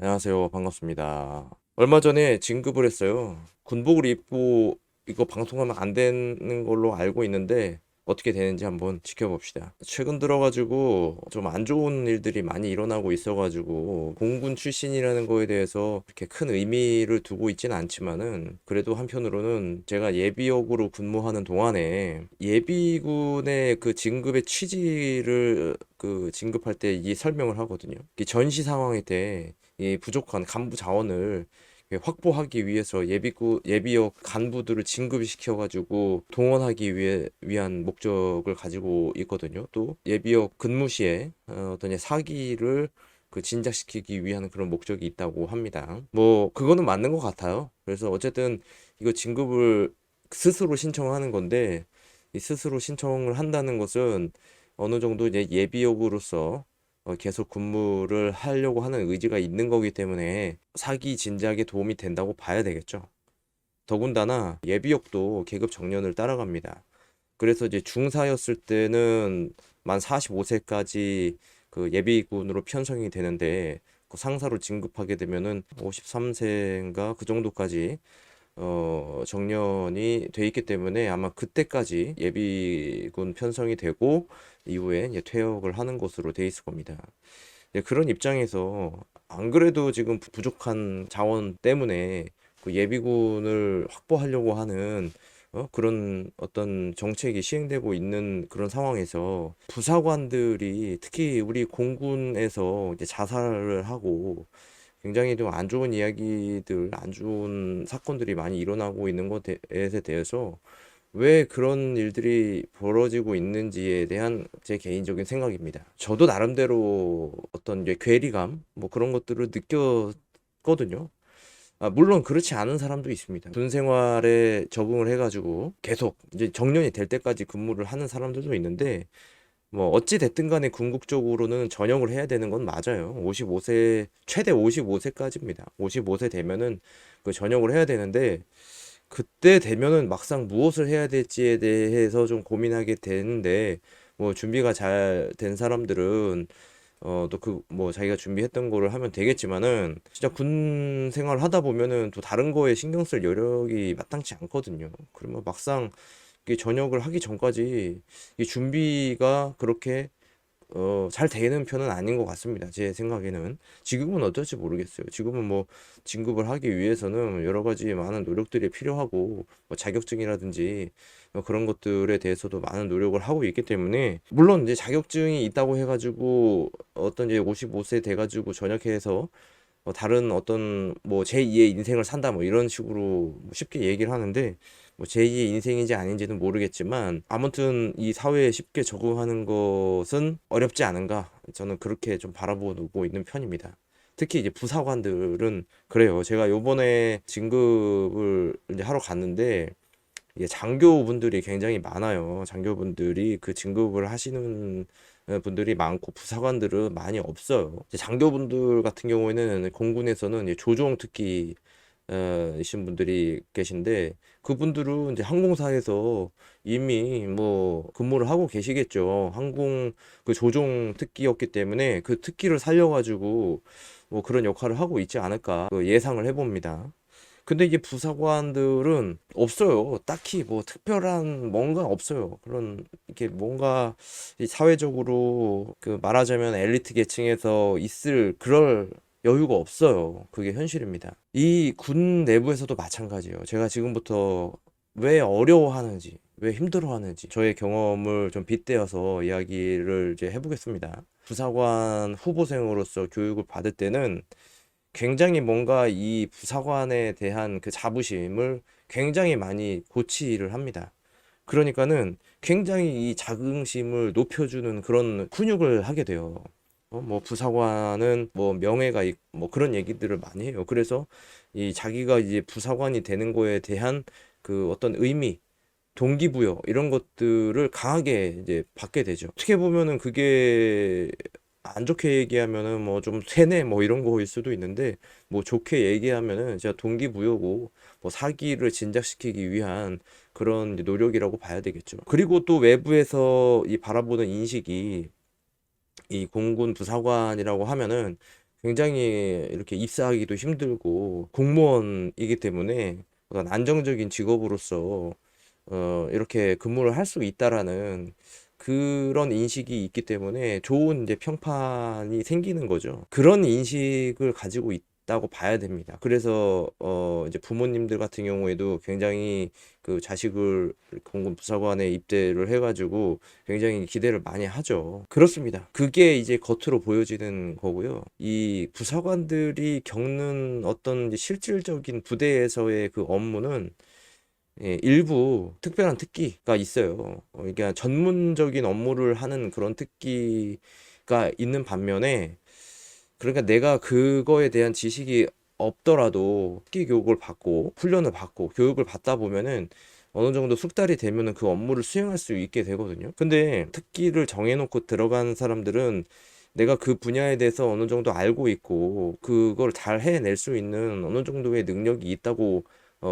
안녕하세요. 반갑습니다. 얼마 전에 진급을 했어요. 군복을 입고 이거 방송하면 안 되는 걸로 알고 있는데 어떻게 되는지 한번 지켜봅시다. 최근 들어가지고 좀 안 좋은 일들이 많이 일어나고 있어가지고 공군 출신이라는 거에 대해서 그렇게 큰 의미를 두고 있지는 않지만은 그래도 한편으로는 제가 예비역으로 근무하는 동안에 예비군의 그 진급의 취지를 그 진급할 때 이 설명을 하거든요. 이 전시 상황일 때 이 부족한 간부 자원을 확보하기 위해서 예비역 간부들을 진급시켜가지고 동원하기 위한 목적을 가지고 있거든요. 또 예비역 근무 시에 어떤 사기를 그 진작시키기 위한 그런 목적이 있다고 합니다. 뭐 그거는 맞는 것 같아요. 그래서 어쨌든 이거 진급을 스스로 신청하는 건데 이 스스로 신청을 한다는 것은 어느 정도 이제 예비역으로서 계속 근무를 하려고 하는 의지가 있는 거기 때문에 사기 진작에 도움이 된다고 봐야 되겠죠. 더군다나 예비역도 계급 정년을 따라갑니다. 그래서 이제 중사였을 때는 만 45세까지 그 예비군으로 편성이 되는데 그 상사로 진급하게 되면은 53세인가 그 정도까지 정년이 돼 있기 때문에 아마 그때까지 예비군 편성이 되고 이후에 이제 퇴역을 하는 것으로 돼 있을 겁니다. 그런 입장에서 안 그래도 지금 부족한 자원 때문에 그 예비군을 확보하려고 하는 그런 어떤 정책이 시행되고 있는 그런 상황에서 부사관들이 특히 우리 공군에서 이제 자살을 하고 굉장히 좀 안 좋은 이야기들, 안 좋은 사건들이 많이 일어나고 있는 것에 대해서 왜 그런 일들이 벌어지고 있는지에 대한 제 개인적인 생각입니다. 저도 나름대로 어떤 이제 괴리감, 뭐 그런 것들을 느꼈거든요. 물론 그렇지 않은 사람도 있습니다. 군 생활에 적응을 해가지고 계속 이제 정년이 될 때까지 근무를 하는 사람들도 있는데 뭐 어찌 됐든 간에 궁극적으로는 전역을 해야 되는 건 맞아요. 55세 최대 55세까지입니다. 55세 되면은 그 전역을 해야 되는데 그때 되면은 막상 무엇을 해야 될지에 대해서 좀 고민하게 되는데 뭐 준비가 잘 된 사람들은 또 그 뭐 자기가 준비했던 거를 하면 되겠지만은 진짜 군 생활 하다 보면은 또 다른 거에 신경 쓸 여력이 마땅치 않거든요. 그러면 막상 이게 전역을 하기 전까지 이 준비가 그렇게 잘 되는 편은 아닌 것 같습니다. 제 생각에는. 지금은 어떨지 모르겠어요. 지금은 뭐 진급을 하기 위해서는 여러 가지 많은 노력들이 필요하고 뭐 자격증이라든지 그런 것들에 대해서도 많은 노력을 하고 있기 때문에 물론 이제 자격증이 있다고 해가지고 어떤 이제 55세 돼가지고 전역해서 다른 어떤 뭐 제2의 인생을 산다 뭐 이런 식으로 뭐 쉽게 얘기를 하는데 뭐 제2의 인생인지 아닌지는 모르겠지만 아무튼 이 사회에 쉽게 적응하는 것은 어렵지 않은가 저는 그렇게 좀 바라보고 있는 편입니다. 특히 이제 부사관들은 그래요. 제가 요번에 진급을 이제 하러 갔는데 이게 장교분들이 굉장히 많아요. 장교분들이 그 진급을 하시는 분들이 많고 부사관들은 많이 없어요. 이제 장교분들 같은 경우에는 공군에서는 이제 조종 특기 이신 분들이 계신데 그분들은 이제 항공사에서 이미 뭐 근무를 하고 계시겠죠. 항공 그 조종 특기였기 때문에 그 특기를 살려가지고 뭐 그런 역할을 하고 있지 않을까 그 예상을 해봅니다. 근데 이게 부사관들은 없어요. 딱히 뭐 특별한 뭔가 없어요. 그런 이렇게 뭔가 이 사회적으로 그 말하자면 엘리트 계층에서 있을 그럴 여유가 없어요. 그게 현실입니다. 이 군 내부에서도 마찬가지예요. 제가 지금부터 왜 어려워하는지, 왜 힘들어하는지 저의 경험을 좀 빗대어서 이야기를 이제 해보겠습니다. 부사관 후보생으로서 교육을 받을 때는 굉장히 뭔가 이 부사관에 대한 그 자부심을 굉장히 많이 고취를 합니다. 그러니까는 굉장히 이 자긍심을 높여주는 그런 훈육을 하게 돼요. 뭐 부사관은 뭐 명예가 뭐 그런 얘기들을 많이 해요. 그래서 이 자기가 이제 부사관이 되는 거에 대한 그 어떤 의미, 동기부여 이런 것들을 강하게 이제 받게 되죠. 어떻게 보면은 그게 안 좋게 얘기하면은 뭐 좀 세뇌 뭐 이런 거일 수도 있는데 뭐 좋게 얘기하면은 진짜 동기부여고 뭐 사기를 진작시키기 위한 그런 이제 노력이라고 봐야 되겠죠. 그리고 또 외부에서 이 바라보는 인식이 이 공군 부사관이라고 하면은 굉장히 이렇게 입사하기도 힘들고 공무원이기 때문에 어떤 안정적인 직업으로서 이렇게 근무를 할 수 있다라는 그런 인식이 있기 때문에 좋은 이제 평판이 생기는 거죠. 그런 인식을 가지고 있다고 봐야 됩니다. 그래서 이제 부모님들 같은 경우에도 굉장히 그 자식을 공군 부사관에 입대를 해가지고 굉장히 기대를 많이 하죠. 그렇습니다. 그게 이제 겉으로 보여지는 거고요. 이 부사관들이 겪는 어떤 이제 실질적인 부대에서의 그 업무는 예, 일부 특별한 특기가 있어요. 그러니까 전문적인 업무를 하는 그런 특기가 있는 반면에, 그러니까 내가 그거에 대한 지식이 없더라도 특기 교육을 받고 훈련을 받고 교육을 받다 보면은 어느 정도 숙달이 되면은 그 업무를 수행할 수 있게 되거든요. 근데 특기를 정해놓고 들어간 사람들은 내가 그 분야에 대해서 어느 정도 알고 있고 그걸 잘 해낼 수 있는 어느 정도의 능력이 있다고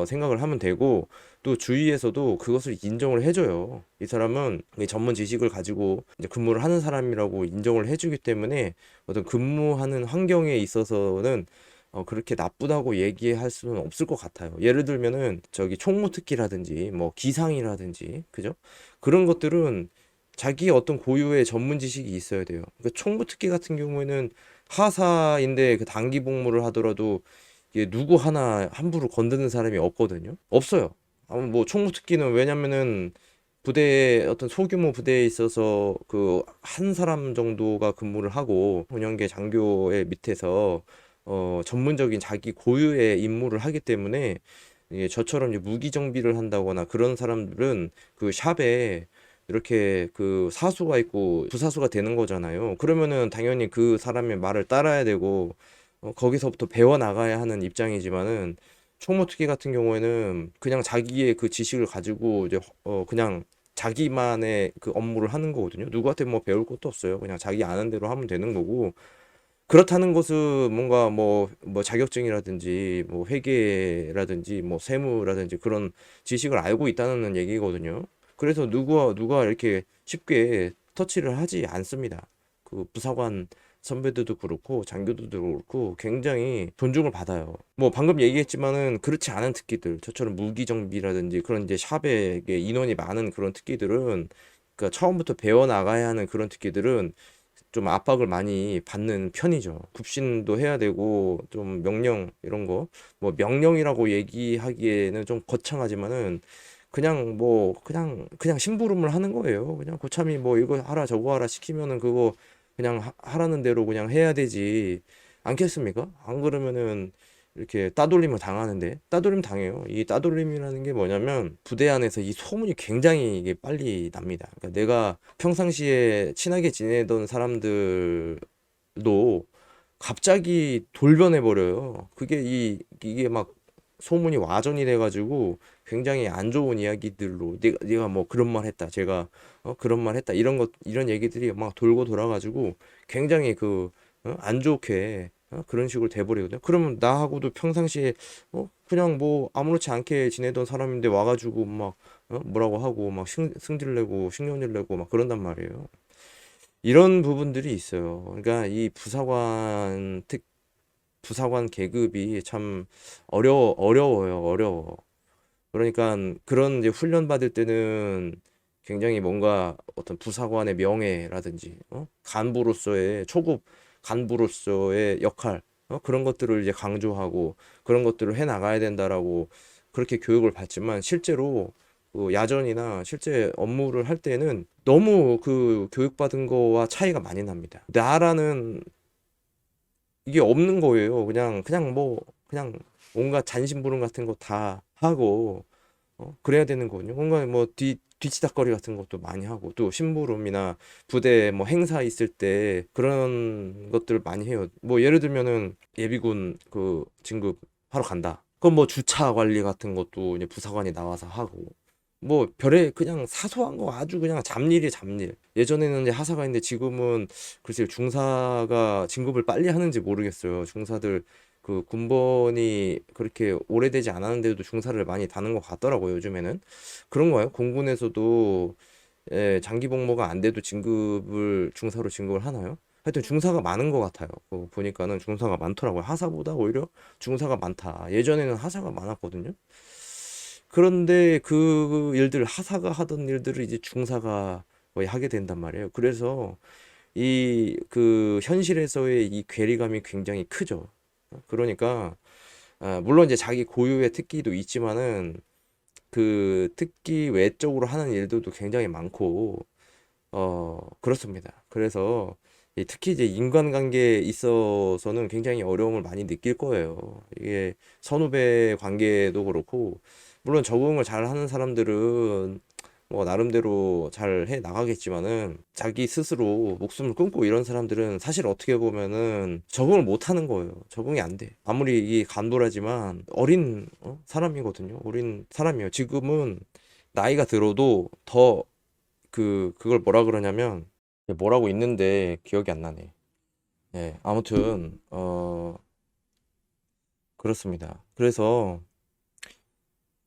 생각을 하면 되고, 또 주위에서도 그것을 인정을 해줘요. 이 사람은 이 전문 지식을 가지고 이제 근무를 하는 사람이라고 인정을 해주기 때문에 어떤 근무하는 환경에 있어서는 그렇게 나쁘다고 얘기할 수는 없을 것 같아요. 예를 들면은 저기 총무특기라든지 뭐 기상이라든지 그죠? 그런 것들은 자기 어떤 고유의 전문 지식이 있어야 돼요. 그러니까 총무특기 같은 경우에는 하사인데 그 단기 복무를 하더라도 이게 누구 하나 함부로 건드는 사람이 없거든요. 없어요. 뭐 총무특기는 왜냐면은 부대에 어떤 소규모 부대에 있어서 그 한 사람 정도가 근무를 하고 운영계 장교의 밑에서 전문적인 자기 고유의 임무를 하기 때문에 이게 저처럼 이제 무기 정비를 한다거나 그런 사람들은 그 샵에 이렇게 그 사수가 있고 부사수가 되는 거잖아요. 그러면은 당연히 그 사람의 말을 따라야 되고 거기서부터 배워 나가야 하는 입장이지만은 총무특기 같은 경우에는 그냥 자기의 그 지식을 가지고 이제 그냥 자기만의 그 업무를 하는 거거든요. 누구한테 뭐 배울 것도 없어요. 그냥 자기 아는 대로 하면 되는 거고. 그렇다는 것은 뭔가 뭐 자격증이라든지 뭐 회계라든지 뭐 세무라든지 그런 지식을 알고 있다는 얘기거든요. 그래서 누가 이렇게 쉽게 터치를 하지 않습니다. 그 부사관 선배들도 그렇고 장교들도 그렇고 굉장히 존중을 받아요. 뭐 방금 얘기했지만은 그렇지 않은 특기들, 저처럼 무기정비라든지 그런 이제 샵에 이게 인원이 많은 그런 특기들은, 그러니까 처음부터 배워 나가야 하는 그런 특기들은 좀 압박을 많이 받는 편이죠. 굽신도 해야 되고 좀 명령 이런 거, 뭐 명령이라고 얘기하기에는 좀 거창하지만은 그냥 뭐 그냥 심부름을 하는 거예요. 그냥 고참이 뭐 이거 하라 저거 하라 시키면은 그거 그냥 하라는 대로 그냥 해야 되지 않겠습니까? 안 그러면은 이렇게 따돌림을 당하는데, 따돌림 당해요. 이 따돌림이라는 게 뭐냐면 부대 안에서 이 소문이 굉장히 이게 빨리 납니다. 그러니까 내가 평상시에 친하게 지내던 사람들도 갑자기 돌변해 버려요. 이게 막 소문이 와전이 돼가지고 굉장히 안 좋은 이야기들로 네가 뭐 그런 말 했다, 제가 그런 말 했다, 이런 얘기들이 막 돌고 돌아가지고 굉장히 안 좋게 그런 식으로 돼버리거든요. 그러면 나하고도 평상시에 그냥 뭐 아무렇지 않게 지내던 사람인데 와가지고 막 뭐라고 하고 막 승질 내고 신경질 내고 막 그런단 말이에요. 이런 부분들이 있어요. 그러니까 이 부사관 계급이 참 어려워요. 어려워. 그러니까 그런 이제 훈련 받을 때는 굉장히 뭔가 어떤 부사관의 명예라든지 간부로서의 초급 간부로서의 역할, 그런 것들을 이제 강조하고 그런 것들을 해 나가야 된다라고 그렇게 교육을 받지만, 실제로 그 야전이나 실제 업무를 할 때는 너무 그 교육받은 거와 차이가 많이 납니다. 나라는 이게 없는 거예요. 그냥 온갖 잔심부름 같은 거 다 하고 그래야 되는 거거든요. 뭔가 뭐 뒤치다꺼리 같은 것도 많이 하고, 또 심부름이나 부대 뭐 행사 있을 때 그런 것들을 많이 해요. 뭐 예를 들면은 예비군 그 진급 하러 간다. 그럼 뭐 주차 관리 같은 것도 이제 부사관이 나와서 하고, 뭐 별의 그냥 사소한 거 아주 그냥 잡일이 잡일. 예전에는 이제 하사가 있는데 지금은 글쎄요, 중사가 진급을 빨리 하는지 모르겠어요. 중사들 그 군번이 그렇게 오래되지 않았는데도 중사를 많이 다는 것 같더라고요, 요즘에는. 그런 거예요. 공군에서도 장기 복무가 안 돼도 중사로 진급을 하나요? 하여튼 중사가 많은 것 같아요. 보니까는 중사가 많더라고요. 하사보다 오히려 중사가 많다. 예전에는 하사가 많았거든요. 그런데 그 일들, 하사가 하던 일들을 이제 중사가 거의 하게 된단 말이에요. 그래서 이 그 현실에서의 이 괴리감이 굉장히 크죠. 그러니까 물론 이제 자기 고유의 특기도 있지만은 그 특기 외적으로 하는 일들도 굉장히 많고 그렇습니다. 그래서 특히 이제 인간관계에 있어서는 굉장히 어려움을 많이 느낄 거예요. 이게 선후배 관계도 그렇고, 물론 적응을 잘 하는 사람들은 뭐 나름대로 잘 해 나가겠지만은 자기 스스로 목숨을 끊고 이런 사람들은 사실 어떻게 보면은 적응을 못 하는 거예요. 적응이 안 돼. 아무리 이 간도라지만 어린 사람이거든요. 어린 사람이에요. 지금은 나이가 들어도 더 그걸 뭐라 그러냐면 뭐라고 있는데 기억이 안 나네. 예, 아무튼 그렇습니다. 그래서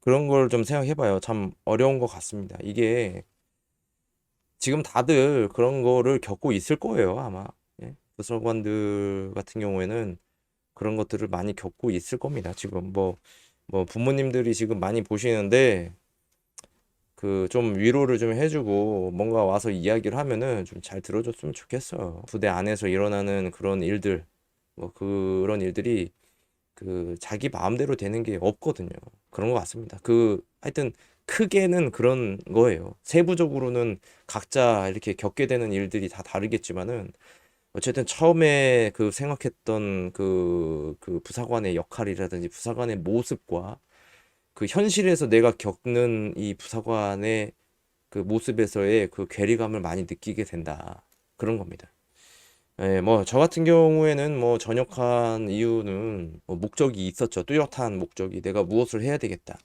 그런 걸 좀 생각해봐요. 참 어려운 것 같습니다. 이게 지금 다들 그런 거를 겪고 있을 거예요, 아마. 예? 부서관들 같은 경우에는 그런 것들을 많이 겪고 있을 겁니다. 지금 뭐 부모님들이 지금 많이 보시는데 그 좀 위로를 좀 해주고 뭔가 와서 이야기를 하면은 좀 잘 들어줬으면 좋겠어요. 부대 안에서 일어나는 그런 일들, 뭐 그런 일들이 그 자기 마음대로 되는 게 없거든요. 그런 것 같습니다. 하여튼 크게는 그런 거예요. 세부적으로는 각자 이렇게 겪게 되는 일들이 다 다르겠지만은 어쨌든 처음에 그 생각했던 그 부사관의 역할이라든지 부사관의 모습과 그 현실에서 내가 겪는 이 부사관의 그 모습에서의 그 괴리감을 많이 느끼게 된다. 그런 겁니다. 예, 뭐, 저 같은 경우에는 뭐, 전역한 이유는 뭐 목적이 있었죠. 뚜렷한 목적이 내가 무엇을 해야 되겠다.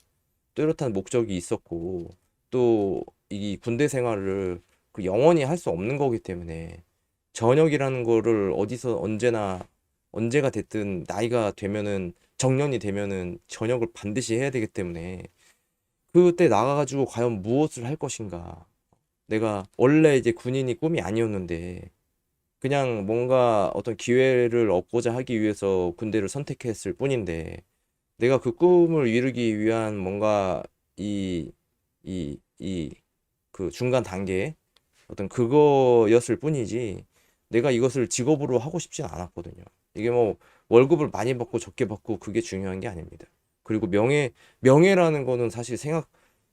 뚜렷한 목적이 있었고, 또 이 군대 생활을 그 영원히 할 수 없는 거기 때문에 전역이라는 거를 어디서 언제나 언제가 됐든 나이가 되면은 정년이 되면은 전역을 반드시 해야 되기 때문에 그때 나가가지고 과연 무엇을 할 것인가. 내가 원래 이제 군인이 꿈이 아니었는데 그냥 뭔가 어떤 기회를 얻고자 하기 위해서 군대를 선택했을 뿐인데 내가 그 꿈을 이루기 위한 뭔가 그 중간 단계 어떤 그거였을 뿐이지 내가 이것을 직업으로 하고 싶진 않았거든요. 이게 뭐 월급을 많이 받고 적게 받고 그게 중요한 게 아닙니다. 그리고 명예라는 거는 사실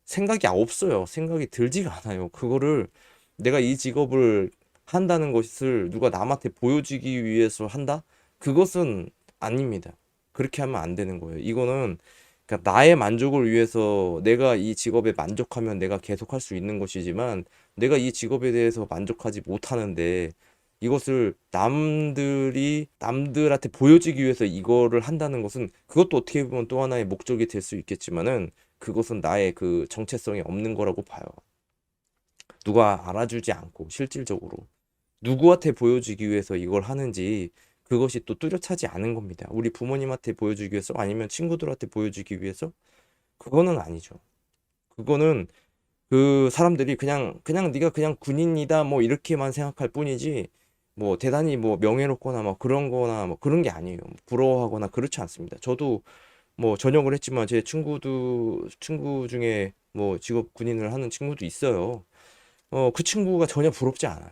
생각이 없어요. 생각이 들지가 않아요. 그거를 내가 이 직업을 한다는 것을 누가 남한테 보여주기 위해서 한다? 그것은 아닙니다. 그렇게 하면 안 되는 거예요. 이거는 그러니까 나의 만족을 위해서 내가 이 직업에 만족하면 내가 계속 할 수 있는 것이지만 내가 이 직업에 대해서 만족하지 못하는데 이것을 남들한테 보여주기 위해서 이거를 한다는 것은 그것도 어떻게 보면 또 하나의 목적이 될 수 있겠지만은 그것은 나의 그 정체성이 없는 거라고 봐요. 누가 알아주지 않고 실질적으로 누구한테 보여주기 위해서 이걸 하는지 그것이 또 뚜렷하지 않은 겁니다. 우리 부모님한테 보여주기 위해서 아니면 친구들한테 보여주기 위해서 그거는 아니죠. 그거는 그 사람들이 그냥 네가 그냥 군인이다 뭐 이렇게만 생각할 뿐이지 뭐 대단히 뭐 명예롭거나 뭐 그런 거나 뭐 그런 게 아니에요. 부러워하거나 그렇지 않습니다. 저도 뭐 전역을 했지만 제 친구 중에 뭐 직업 군인을 하는 친구도 있어요. 그 친구가 전혀 부럽지 않아요.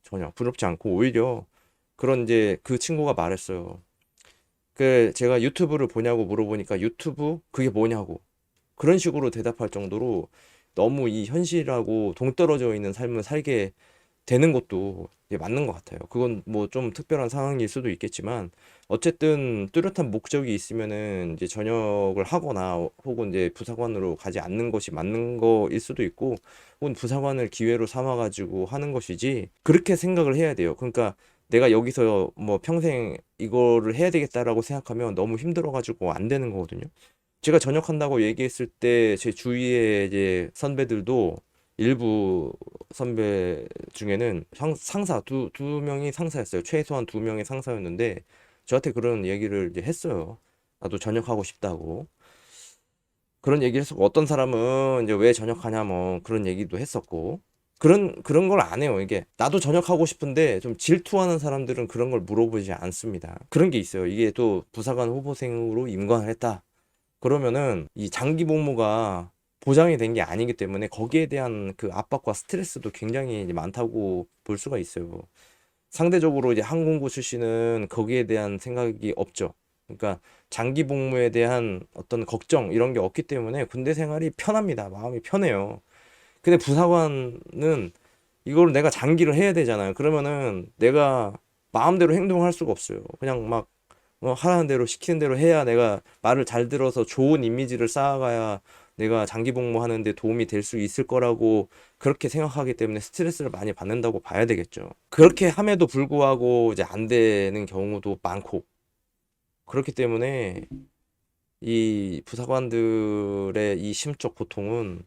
전혀 부럽지 않고 오히려 그런 이제 그 친구가 말했어요. 그 제가 유튜브를 보냐고 물어보니까 유튜브 그게 뭐냐고 그런 식으로 대답할 정도로 너무 이 현실하고 동떨어져 있는 삶을 살게 되는 것도 이게 맞는 것 같아요. 그건 뭐 좀 특별한 상황일 수도 있겠지만 어쨌든 뚜렷한 목적이 있으면은 이제 전역을 하거나 혹은 이제 부사관으로 가지 않는 것이 맞는 거일 수도 있고 혹은 부사관을 기회로 삼아 가지고 하는 것이지 그렇게 생각을 해야 돼요. 그러니까 내가 여기서 뭐 평생 이거를 해야 되겠다라고 생각하면 너무 힘들어 가지고 안 되는 거거든요. 제가 전역한다고 얘기했을 때 제 주위에 이제 선배들도 일부 선배 중에는 상사 두 명이 상사였어요. 최소한 두 명의 상사였는데 저한테 그런 얘기를 이제 했어요. 나도 전역하고 싶다고. 그런 얘기를 했었고 어떤 사람은 이제 왜 전역하냐 뭐 그런 얘기도 했었고 그런 걸 안 해요. 이게 나도 전역하고 싶은데 좀 질투하는 사람들은 그런 걸 물어보지 않습니다. 그런 게 있어요. 이게 또 부사관 후보생으로 임관을 했다. 그러면은 이 장기 복무가 보장이 된 게 아니기 때문에 거기에 대한 그 압박과 스트레스도 굉장히 이제 많다고 볼 수가 있어요. 상대적으로 이제 항공고 출신은 거기에 대한 생각이 없죠. 그러니까 장기 복무에 대한 어떤 걱정 이런 게 없기 때문에 군대 생활이 편합니다. 마음이 편해요. 근데 부사관은 이걸 내가 장기를 해야 되잖아요. 그러면은 내가 마음대로 행동할 수가 없어요. 그냥 막 하라는 대로 시키는 대로 해야 내가 말을 잘 들어서 좋은 이미지를 쌓아가야 내가 장기 복무하는데 도움이 될 수 있을 거라고 그렇게 생각하기 때문에 스트레스를 많이 받는다고 봐야 되겠죠. 그렇게 함에도 불구하고 이제 안 되는 경우도 많고 그렇기 때문에 이 부사관들의 이 심적 고통은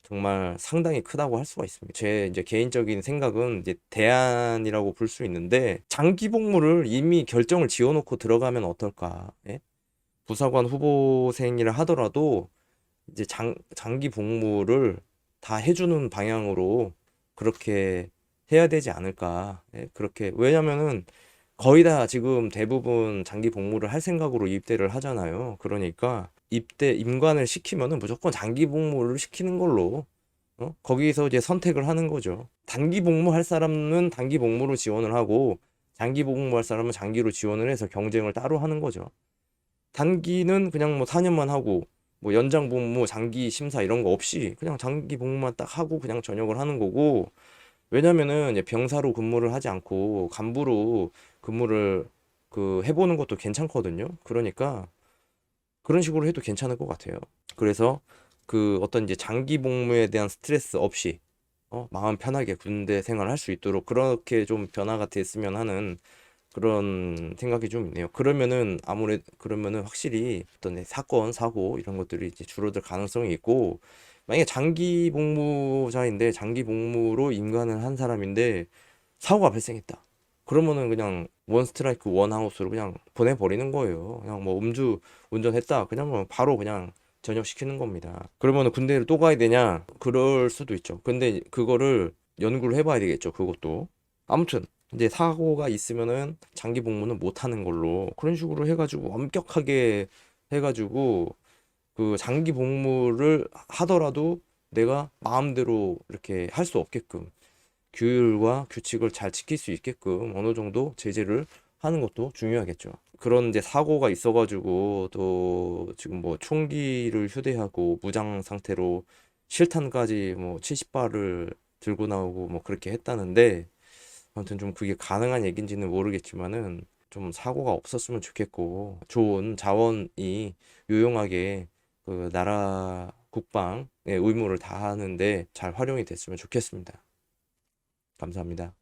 정말 상당히 크다고 할 수가 있습니다. 제 이제 개인적인 생각은 이제 대안이라고 볼 수 있는데 장기 복무를 이미 결정을 지어놓고 들어가면 어떨까? 예? 부사관 후보생이라 하더라도 이제 장기 복무를 다 해주는 방향으로 그렇게 해야 되지 않을까? 예? 그렇게 왜냐면은 거의 다 지금 대부분 장기 복무를 할 생각으로 입대를 하잖아요. 그러니까 임관을 시키면은 무조건 장기 복무를 시키는 걸로 거기서 이제 선택을 하는 거죠. 단기 복무할 사람은 단기 복무로 지원을 하고 장기 복무할 사람은 장기로 지원을 해서 경쟁을 따로 하는 거죠. 단기는 그냥 뭐 4년만 하고 뭐 연장 복무, 장기 심사 이런 거 없이 그냥 장기 복무만 딱 하고 그냥 전역을 하는 거고 왜냐면은 이제 병사로 근무를 하지 않고 간부로 근무를 그 해보는 것도 괜찮거든요. 그러니까 그런 식으로 해도 괜찮을 것 같아요. 그래서 그 어떤 이제 장기 복무에 대한 스트레스 없이 마음 편하게 군대 생활할 수 있도록 그렇게 좀 변화가 됐으면 하는 그런 생각이 좀 있네요. 그러면은 확실히 어떤 사건, 사고 이런 것들이 이제 줄어들 가능성이 있고 만약에 장기 복무자인데 장기 복무로 임관을 한 사람인데 사고가 발생했다. 그러면은 그냥 원 스트라이크 원 아웃으로 그냥 보내버리는 거예요. 그냥 뭐 음주 운전했다. 그냥 뭐 바로 그냥 전역시키는 겁니다. 그러면은 군대를 또 가야 되냐? 그럴 수도 있죠. 근데 그거를 연구를 해봐야 되겠죠. 그것도. 아무튼 이제 사고가 있으면은 장기 복무는 못 하는 걸로 그런 식으로 해가지고 엄격하게 해가지고 그 장기 복무를 하더라도 내가 마음대로 이렇게 할 수 없게끔 규율과 규칙을 잘 지킬 수 있게끔 어느 정도 제재를 하는 것도 중요하겠죠. 그런 이제 사고가 있어가지고 또 지금 뭐 총기를 휴대하고 무장 상태로 실탄까지 뭐 70발을 들고 나오고 뭐 그렇게 했다는데 아무튼 좀 그게 가능한 얘기인지는 모르겠지만은 좀 사고가 없었으면 좋겠고 좋은 자원이 유용하게 그 나라 국방의 의무를 다하는데 잘 활용이 됐으면 좋겠습니다. 감사합니다.